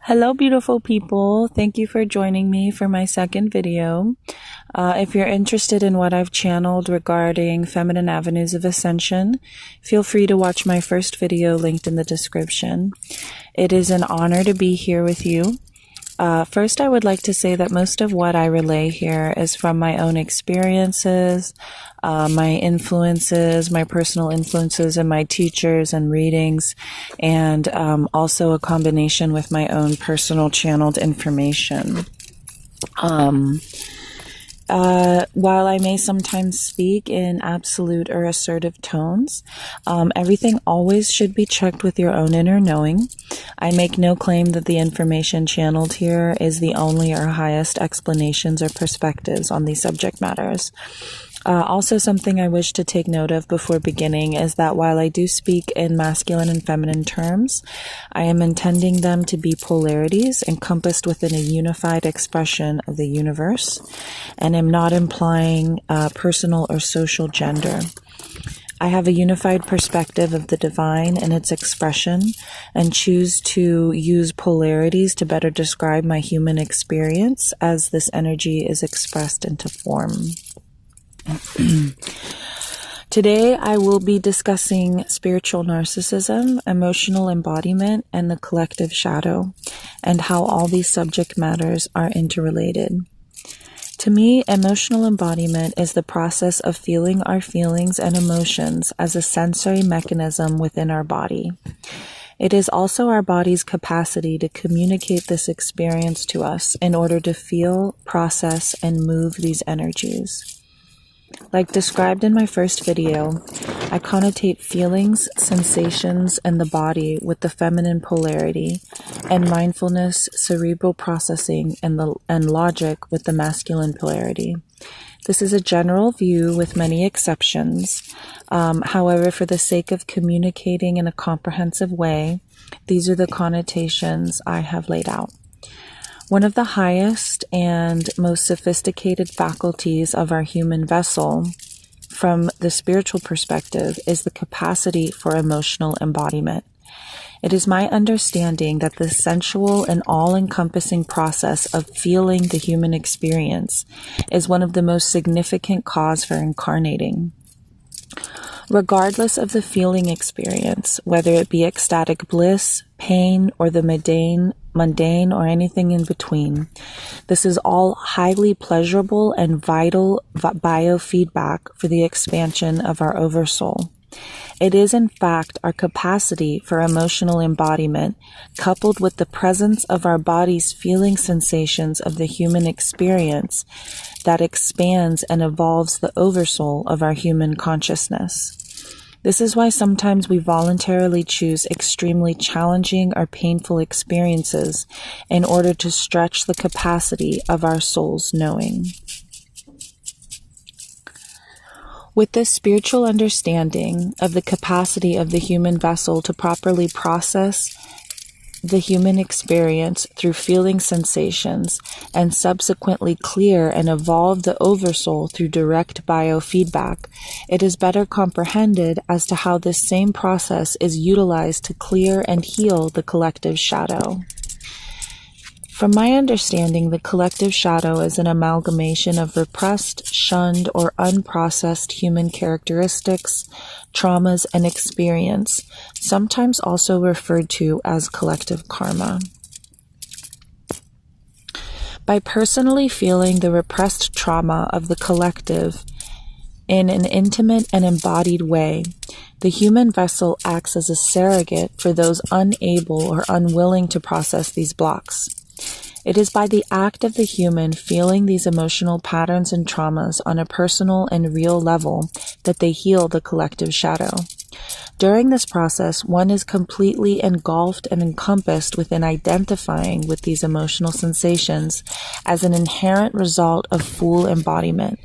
Hello, beautiful people. Thank you for joining me for my second video. If you're interested in what I've channeled regarding feminine avenues of ascension, feel free to watch my first video linked in the description. It is an honor to be here with you. First, I would like to say that most of what I relay here is from my own experiences, my influences, my personal influences, and my teachers and readings, and also a combination with my own personal channeled information. While I may sometimes speak in absolute or assertive tones, everything always should be checked with your own inner knowing. I make no claim that the information channeled here is the only or highest explanations or perspectives on these subject matters. Also, something I wish to take note of before beginning is that while I do speak in masculine and feminine terms, I am intending them to be polarities encompassed within a unified expression of the universe, and am not implying personal or social gender. I have a unified perspective of the divine and its expression, and choose to use polarities to better describe my human experience as this energy is expressed into form. Today, I will be discussing spiritual narcissism, emotional embodiment, and the collective shadow, and how all these subject matters are interrelated. To me, emotional embodiment is the process of feeling our feelings and emotions as a sensory mechanism within our body. It is also our body's capacity to communicate this experience to us in order to feel, process, and move these energies. Like described in my first video, I connotate feelings, sensations, and the body with the feminine polarity, and mindfulness, cerebral processing, and logic with the masculine polarity. This is a general view with many exceptions. However, for the sake of communicating in a comprehensive way, these are the connotations I have laid out. One of the highest and most sophisticated faculties of our human vessel, from the spiritual perspective, is the capacity for emotional embodiment. It is my understanding that the sensual and all-encompassing process of feeling the human experience is one of the most significant cause for incarnating. Regardless of the feeling experience, whether it be ecstatic bliss, pain, or the mundane, or anything in between, this is all highly pleasurable and vital biofeedback for the expansion of our oversoul. It is, in fact, our capacity for emotional embodiment, coupled with the presence of our body's feeling sensations of the human experience, that expands and evolves the oversoul of our human consciousness. This is why sometimes we voluntarily choose extremely challenging or painful experiences in order to stretch the capacity of our soul's knowing. With this spiritual understanding of the capacity of the human vessel to properly process the human experience through feeling sensations, and subsequently clear and evolve the oversoul through direct biofeedback, it is better comprehended as to how this same process is utilized to clear and heal the collective shadow. From my understanding, the collective shadow is an amalgamation of repressed, shunned, or unprocessed human characteristics, traumas, and experience, sometimes also referred to as collective karma. By personally feeling the repressed trauma of the collective in an intimate and embodied way, the human vessel acts as a surrogate for those unable or unwilling to process these blocks. It is by the act of the human feeling these emotional patterns and traumas on a personal and real level that they heal the collective shadow. During this process, one is completely engulfed and encompassed within identifying with these emotional sensations as an inherent result of full embodiment.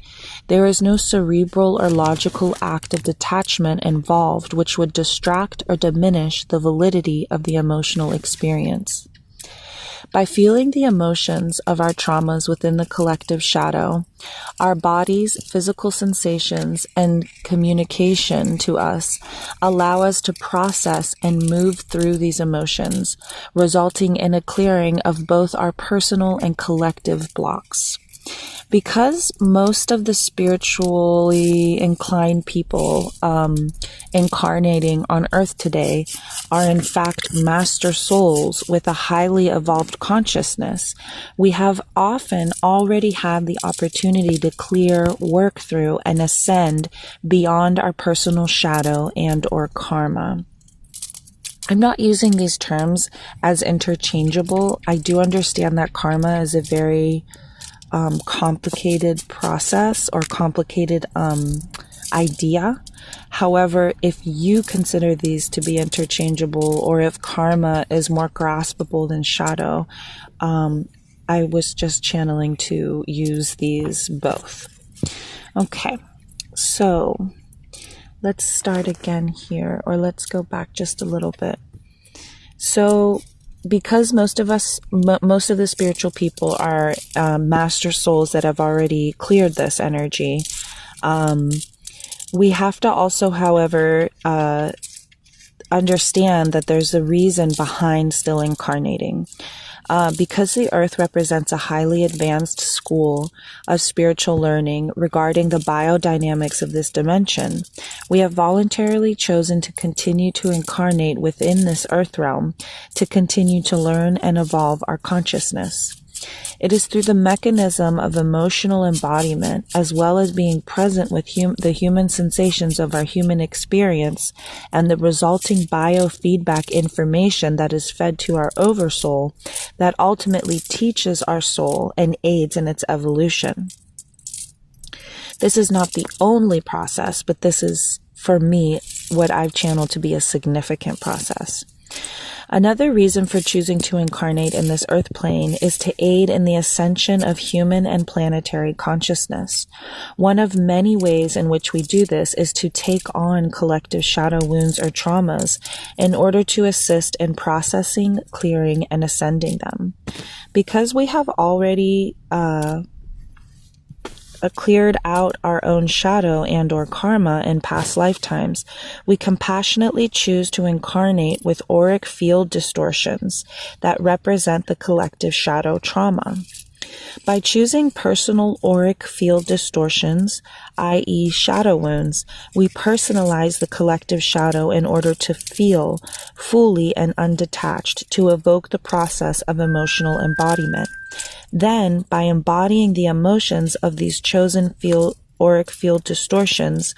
There is no cerebral or logical act of detachment involved which would distract or diminish the validity of the emotional experience. By feeling the emotions of our traumas within the collective shadow, our body's physical sensations and communication to us allow us to process and move through these emotions, resulting in a clearing of both our personal and collective blocks. Because most of the spiritually inclined people incarnating on Earth today are in fact master souls with a highly evolved consciousness, we have often already had the opportunity to clear, work through, and ascend beyond our personal shadow and or karma. I'm not using these terms as interchangeable. I do understand that karma is a very complicated process or complicated idea. However, if you consider these to be interchangeable, or if karma is more graspable than shadow, I was just channeling to use these both. Okay, so let's start again here, or let's go back just a little bit. So because most of the spiritual people are master souls that have already cleared this energy, we have to also, however, understand that there's a reason behind still incarnating. Because the earth represents a highly advanced school of spiritual learning regarding the biodynamics of this dimension, we have voluntarily chosen to continue to incarnate within this earth realm to continue to learn and evolve our consciousness. It is through the mechanism of emotional embodiment, as well as being present with the human sensations of our human experience and the resulting biofeedback information that is fed to our oversoul, that ultimately teaches our soul and aids in its evolution. This is not the only process, but this is, for me, what I've channeled to be a significant process. Another reason for choosing to incarnate in this earth plane is to aid in the ascension of human and planetary consciousness. One of many ways in which we do this is to take on collective shadow wounds or traumas in order to assist in processing, clearing, and ascending them. Because we have already cleared out our own shadow and or karma in past lifetimes, we compassionately choose to incarnate with auric field distortions that represent the collective shadow trauma. By choosing personal auric field distortions, i.e. shadow wounds, we personalize the collective shadow in order to feel fully and undetached, to evoke the process of emotional embodiment. Then, by embodying the emotions of these chosen auric field distortions,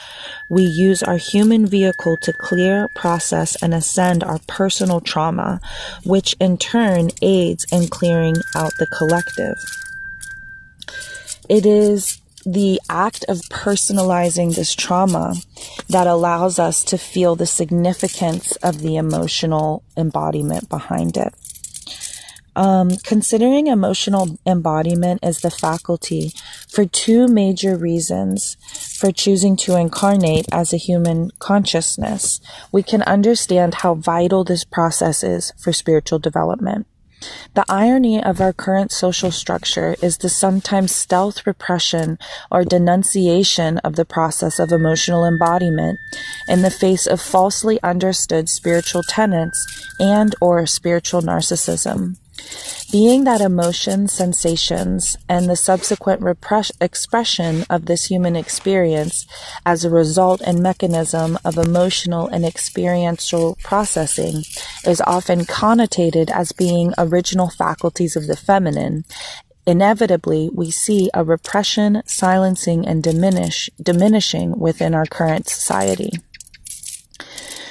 we use our human vehicle to clear, process, and ascend our personal trauma, which in turn aids in clearing out the collective. It is the act of personalizing this trauma that allows us to feel the significance of the emotional embodiment behind it. Considering emotional embodiment as the faculty for two major reasons for choosing to incarnate as a human consciousness, we can understand how vital this process is for spiritual development. The irony of our current social structure is the sometimes stealth repression or denunciation of the process of emotional embodiment in the face of falsely understood spiritual tenets and or spiritual narcissism. Being that emotions, sensations, and the subsequent expression of this human experience as a result and mechanism of emotional and experiential processing is often connotated as being original faculties of the feminine, inevitably we see a repression, silencing, and diminishing within our current society.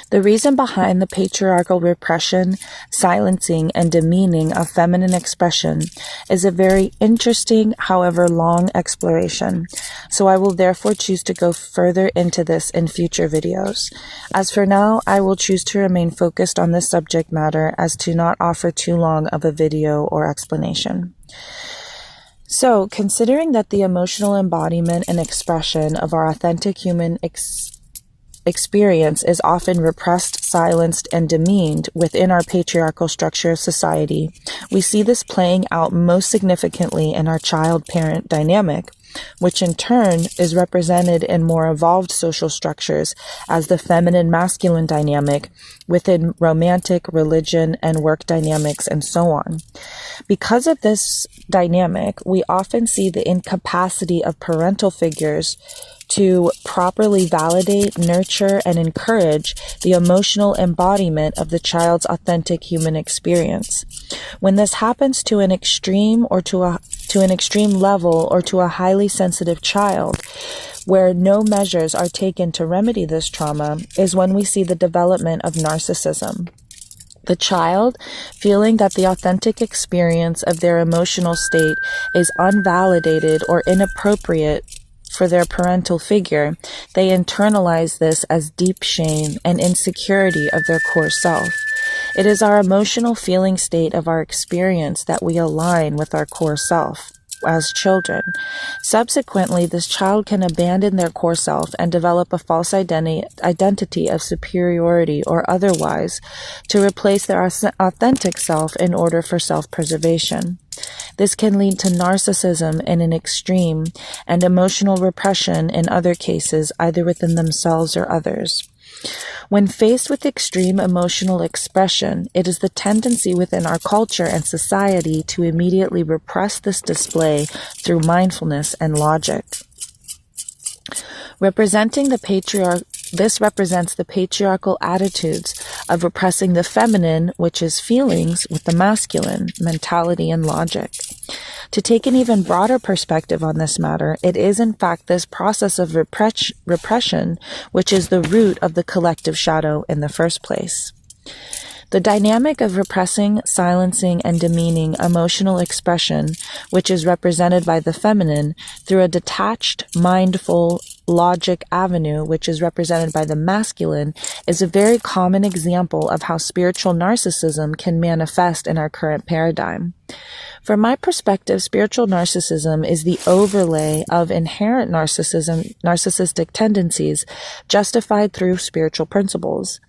The reason behind the patriarchal repression, silencing, and demeaning of feminine expression is a very interesting, however long, exploration, so I will therefore choose to go further into this in future videos. As for now, I will choose to remain focused on this subject matter as to not offer too long of a video or explanation. So, considering that the emotional embodiment and expression of our authentic human experience is often repressed, silenced, and demeaned within our patriarchal structure of society, we see this playing out most significantly in our child-parent dynamic, which in turn is represented in more evolved social structures as the feminine-masculine dynamic within romantic, religion, and work dynamics, and so on. Because of this dynamic, we often see the incapacity of parental figures to properly validate, nurture, and encourage the emotional embodiment of the child's authentic human experience. When this happens to an extreme or to an extreme level or to a highly sensitive child, where no measures are taken to remedy this trauma, is when we see the development of narcissism. The child, feeling that the authentic experience of their emotional state is unvalidated or inappropriate for their parental figure, they internalize this as deep shame and insecurity of their core self. It is our emotional feeling state of our experience that we align with our core self as children. Subsequently, this child can abandon their core self and develop a false identity of superiority or otherwise to replace their authentic self in order for self-preservation. This can lead to narcissism in an extreme and emotional repression in other cases, either within themselves or others. When faced with extreme emotional expression, it is the tendency within our culture and society to immediately repress this display through mindfulness and logic. This represents the patriarchal attitudes of repressing the feminine, which is feelings, with the masculine, mentality and logic. To take an even broader perspective on this matter, it is in fact this process of repression which is the root of the collective shadow in the first place. The dynamic of repressing, silencing, and demeaning emotional expression, which is represented by the feminine, through a detached, mindful, logic avenue, which is represented by the masculine, is a very common example of how spiritual narcissism can manifest in our current paradigm. From my perspective, spiritual narcissism is the overlay of inherent narcissistic tendencies justified through spiritual principles.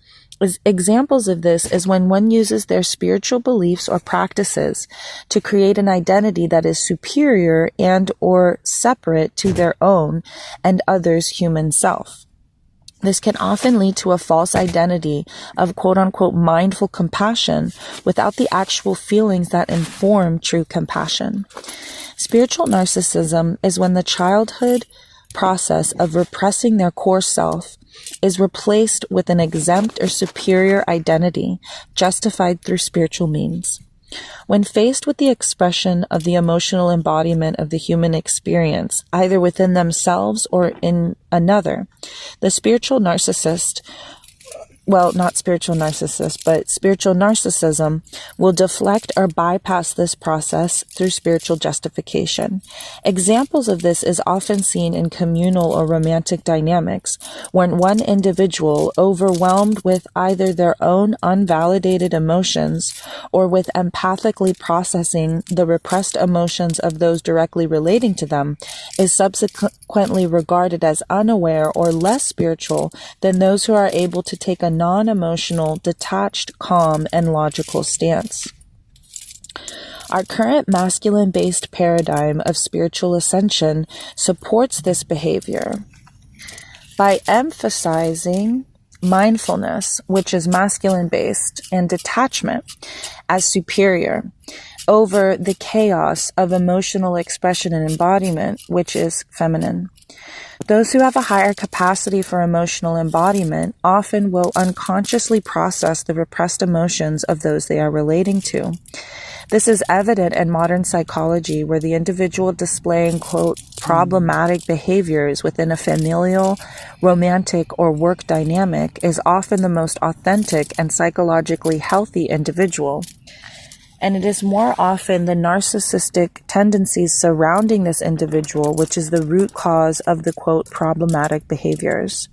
Examples of this is when one uses their spiritual beliefs or practices to create an identity that is superior and or separate to their own and others' human self. This can often lead to a false identity of quote-unquote mindful compassion without the actual feelings that inform true compassion. Spiritual narcissism is when the childhood process of repressing their core self is replaced with an exempt or superior identity justified through spiritual means. When faced with the expression of the emotional embodiment of the human experience, either within themselves or in another, the spiritual narcissist spiritual narcissism will deflect or bypass this process through spiritual justification. Examples of this is often seen in communal or romantic dynamics, when one individual, overwhelmed with either their own unvalidated emotions or with empathically processing the repressed emotions of those directly relating to them, is subsequently regarded as unaware or less spiritual than those who are able to take a non-emotional, detached, calm, and logical stance. Our current masculine-based paradigm of spiritual ascension supports this behavior by emphasizing mindfulness, which is masculine-based, and detachment as superior over the chaos of emotional expression and embodiment, which is feminine. Those who have a higher capacity for emotional embodiment often will unconsciously process the repressed emotions of those they are relating to. This is evident in modern psychology, where the individual displaying, quote, problematic behaviors within a familial, romantic, or work dynamic is often the most authentic and psychologically healthy individual. And it is more often the narcissistic tendencies surrounding this individual which is the root cause of the, quote, problematic behaviors.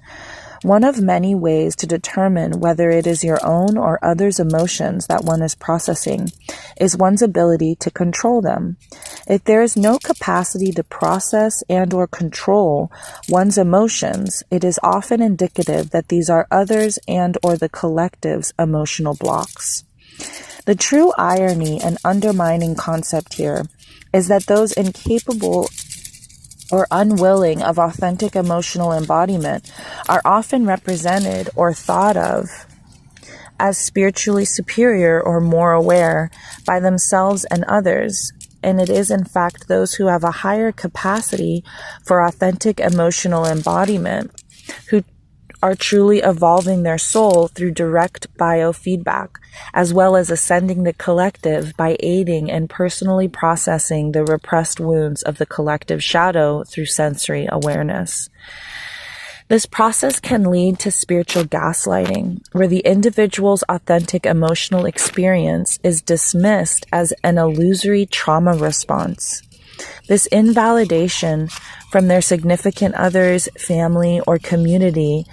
One of many ways to determine whether it is your own or others' emotions that one is processing is one's ability to control them. If there is no capacity to process and or control one's emotions, it is often indicative that these are others and or the collective's emotional blocks. The true irony and undermining concept here is that those incapable or unwilling of authentic emotional embodiment are often represented or thought of as spiritually superior or more aware by themselves and others. And it is, in fact, those who have a higher capacity for authentic emotional embodiment who are truly evolving their soul through direct biofeedback, as well as ascending the collective by aiding and personally processing the repressed wounds of the collective shadow through sensory awareness. This process can lead to spiritual gaslighting, where the individual's authentic emotional experience is dismissed as an illusory trauma response. This invalidation from their significant others, family, or community,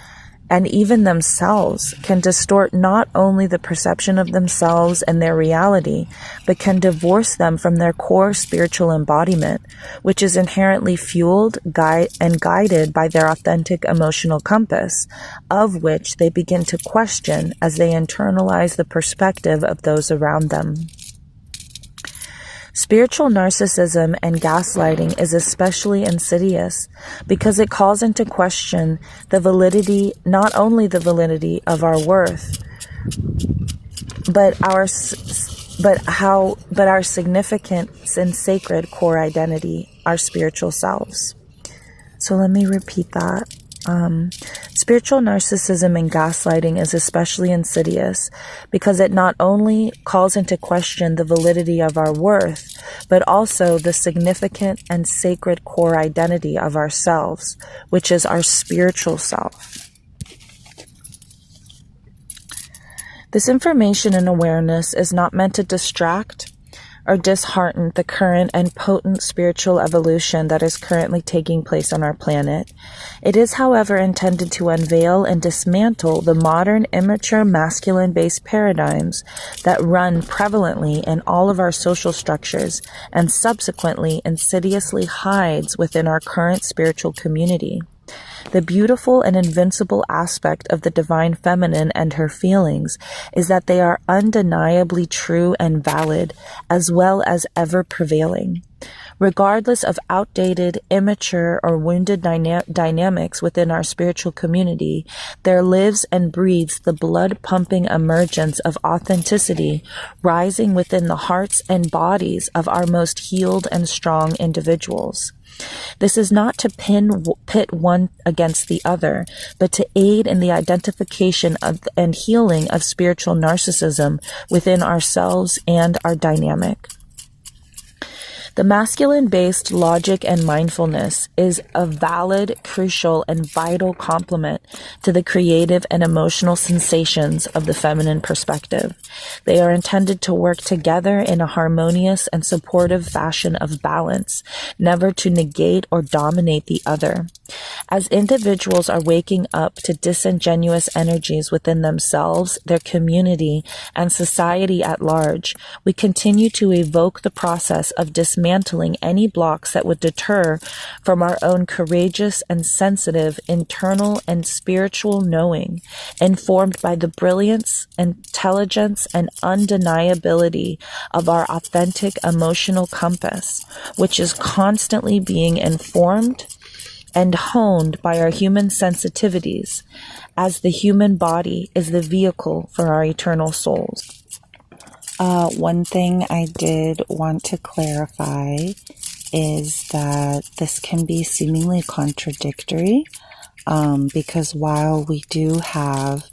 and even themselves, can distort not only the perception of themselves and their reality, but can divorce them from their core spiritual embodiment, which is inherently fueled, and guided by their authentic emotional compass, of which they begin to question as they internalize the perspective of those around them. Spiritual narcissism and gaslighting is especially insidious because it calls into question the validity, not only the validity of our worth, but our significance and sacred core identity, our spiritual selves. So let me repeat that. Spiritual narcissism and gaslighting is especially insidious because it not only calls into question the validity of our worth, but also the significant and sacred core identity of ourselves, which is our spiritual self. This information and awareness is not meant to distract or dishearten the current and potent spiritual evolution that is currently taking place on our planet. It is, however, intended to unveil and dismantle the modern immature masculine-based paradigms that run prevalently in all of our social structures and subsequently insidiously hides within our current spiritual community. The beautiful and invincible aspect of the divine feminine and her feelings is that they are undeniably true and valid, as well as ever prevailing. Regardless of outdated, immature, or wounded dynamics within our spiritual community, there lives and breathes the blood-pumping emergence of authenticity rising within the hearts and bodies of our most healed and strong individuals. This is not to pit one against the other, but to aid in the identification of and healing of spiritual narcissism within ourselves and our dynamic. The masculine-based logic and mindfulness is a valid, crucial, and vital complement to the creative and emotional sensations of the feminine perspective. They are intended to work together in a harmonious and supportive fashion of balance, never to negate or dominate the other. As individuals are waking up to disingenuous energies within themselves, their community, and society at large, we continue to evoke the process of dismantling any blocks that would deter from our own courageous and sensitive internal and spiritual knowing, informed by the brilliance, intelligence, and undeniability of our authentic emotional compass, which is constantly being informed and honed by our human sensitivities, as the human body is the vehicle for our eternal souls. One thing I did want to clarify is that this can be seemingly contradictory, because while we do have,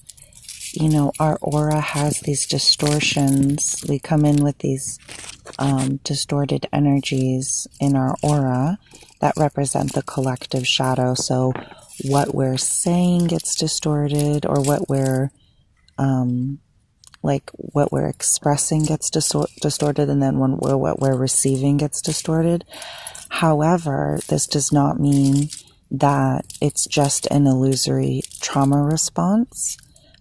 our aura has these distortions, we come in with these distorted energies in our aura that represent the collective shadow. So what we're saying gets distorted, or what we're what we're expressing gets distorted, and then what we're receiving gets distorted. However, this does not mean that it's just an illusory trauma response.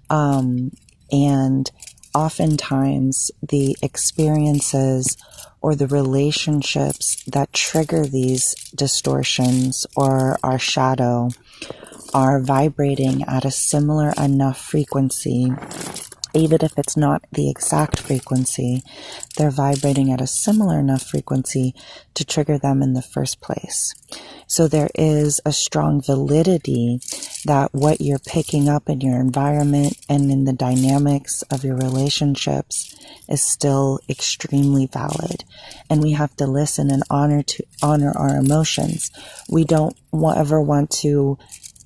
And oftentimes the experiences or the relationships that trigger these distortions or our shadow are vibrating at a similar enough frequency. Even if it's not the exact frequency, they're vibrating at a similar enough frequency to trigger them in the first place. So there is a strong validity that what you're picking up in your environment and in the dynamics of your relationships is still extremely valid. And we have to listen and honor our emotions. We don't ever want to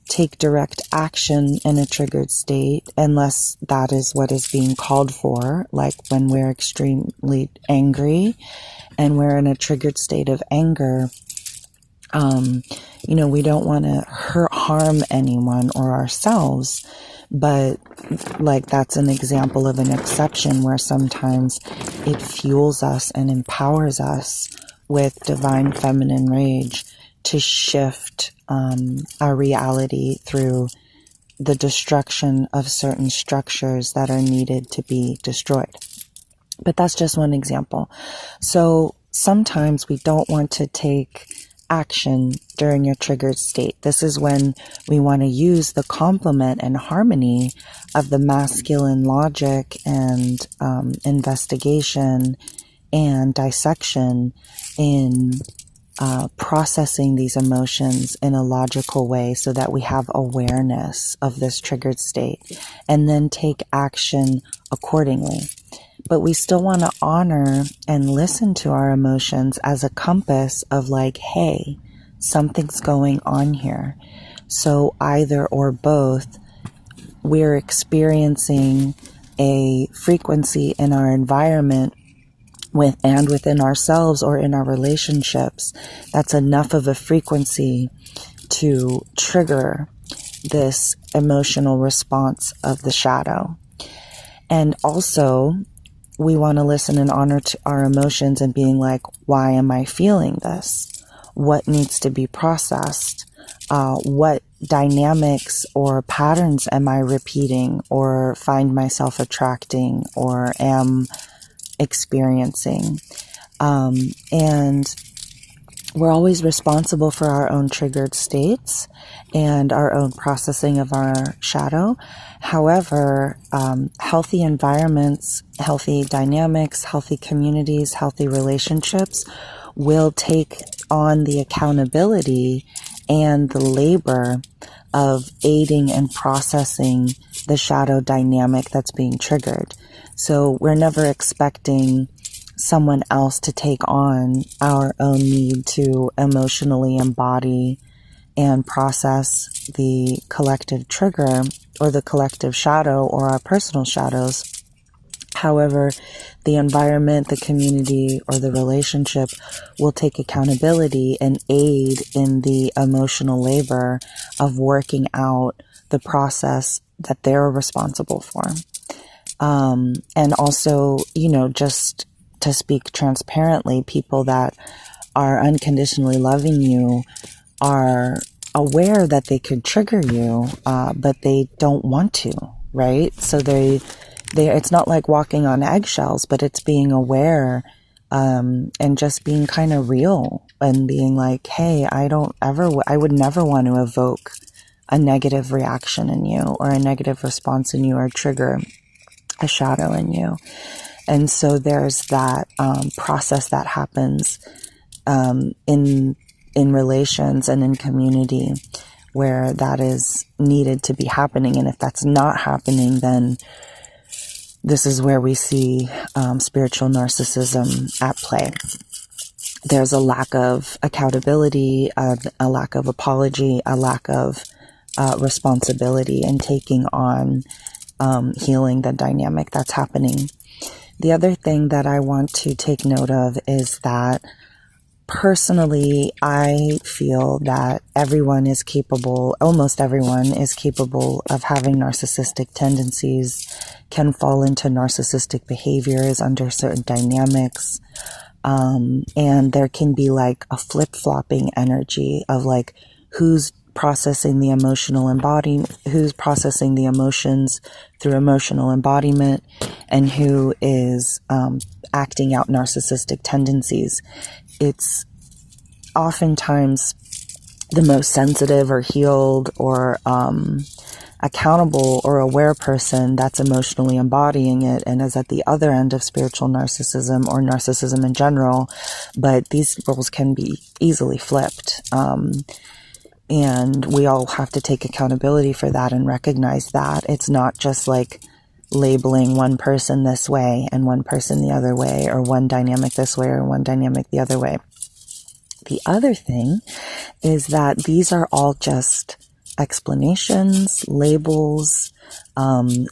take direct action in a triggered state unless that is what is being called for, like when we're extremely angry and we're in a triggered state of anger. We don't want to harm anyone or ourselves, but like that's an example of an exception where sometimes it fuels us and empowers us with divine feminine rage to shift our reality through the destruction of certain structures that are needed to be destroyed. But that's just one example. So sometimes we don't want to take action during your triggered state. This is when we want to use the complement and harmony of the masculine logic and investigation and dissection in processing these emotions in a logical way so that we have awareness of this triggered state and then take action accordingly. But we still want to honor and listen to our emotions as a compass of like, hey, something's going on here. So either or both, we're experiencing a frequency in our environment within ourselves or in our relationships that's enough of a frequency to trigger this emotional response of the shadow. And also, we want to listen and honor to our emotions and being like, why am I feeling this? What needs to be processed? What dynamics or patterns am I repeating or find myself attracting or am experiencing? And we're always responsible for our own triggered states and our own processing of our shadow. However, healthy environments, healthy dynamics, healthy communities, healthy relationships will take on the accountability and the labor of aiding and processing the shadow dynamic that's being triggered. So we're never expecting someone else to take on our own need to emotionally embody and process the collective trigger or the collective shadow or our personal shadows. However, the environment, the community, or the relationship will take accountability and aid in the emotional labor of working out the process that they're responsible for. And also, just to speak transparently, people that are unconditionally loving you are aware that they could trigger you, but they don't want to, right? So it's not like walking on eggshells, but it's being aware, and just being kind of real and being like, hey, I would never want to evoke a negative reaction in you or a negative response in you or trigger a shadow in you. And so there's that process that happens in relations and in community where that is needed to be happening. And if that's not happening, then this is where we see spiritual narcissism at play. There's a lack of accountability, a lack of apology, a lack of responsibility in taking on healing the dynamic that's happening. The other thing that I want to take note of is that personally, I feel that almost everyone is capable of having narcissistic tendencies, can fall into narcissistic behaviors under certain dynamics. And there can be like a flip-flopping energy of like who's processing the emotional embodiment, who's processing the emotions through emotional embodiment, and who is acting out narcissistic tendencies. It's oftentimes the most sensitive or healed or accountable or aware person that's emotionally embodying it and is at the other end of spiritual narcissism or narcissism in general. But these roles can be easily flipped. And we all have to take accountability for that and recognize that. It's not just like labeling one person this way and one person the other way, or one dynamic this way or one dynamic the other way. The other thing is that these are all just explanations, labels,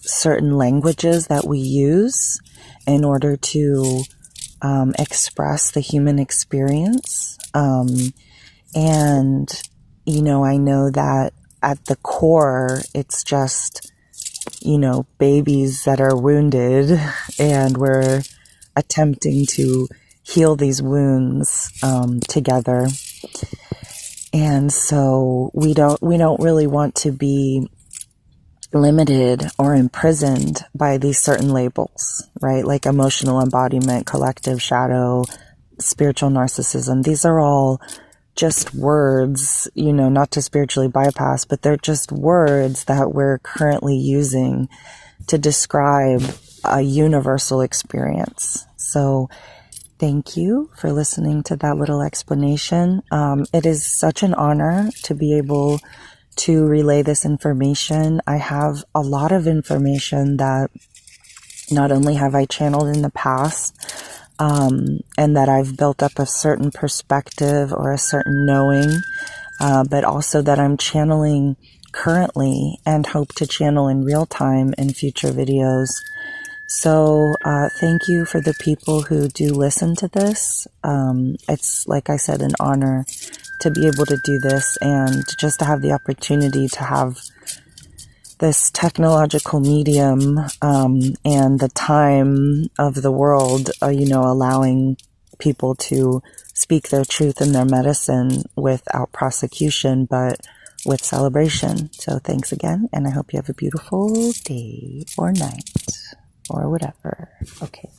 certain languages that we use in order to express the human experience. And, you know, I know that at the core, it's just, you know, babies that are wounded, and we're attempting to heal these wounds together. And so we don't really want to be limited or imprisoned by these certain labels, right? Like emotional embodiment, collective shadow, spiritual narcissism. These are all just words, you know, not to spiritually bypass, but they're just words that we're currently using to describe a universal experience. So thank you for listening to that little explanation. It is such an honor to be able to relay this information. I have a lot of information that not only have I channeled in the past, and that I've built up a certain perspective or a certain knowing, but also that I'm channeling currently and hope to channel in real time in future videos. So thank you for the people who do listen to this. It's, like I said, an honor to be able to do this, and just to have the opportunity to have this technological medium and the time of the world, you know, allowing people to speak their truth and their medicine without prosecution, but with celebration. So thanks again, and I hope you have a beautiful day or night or whatever. Okay.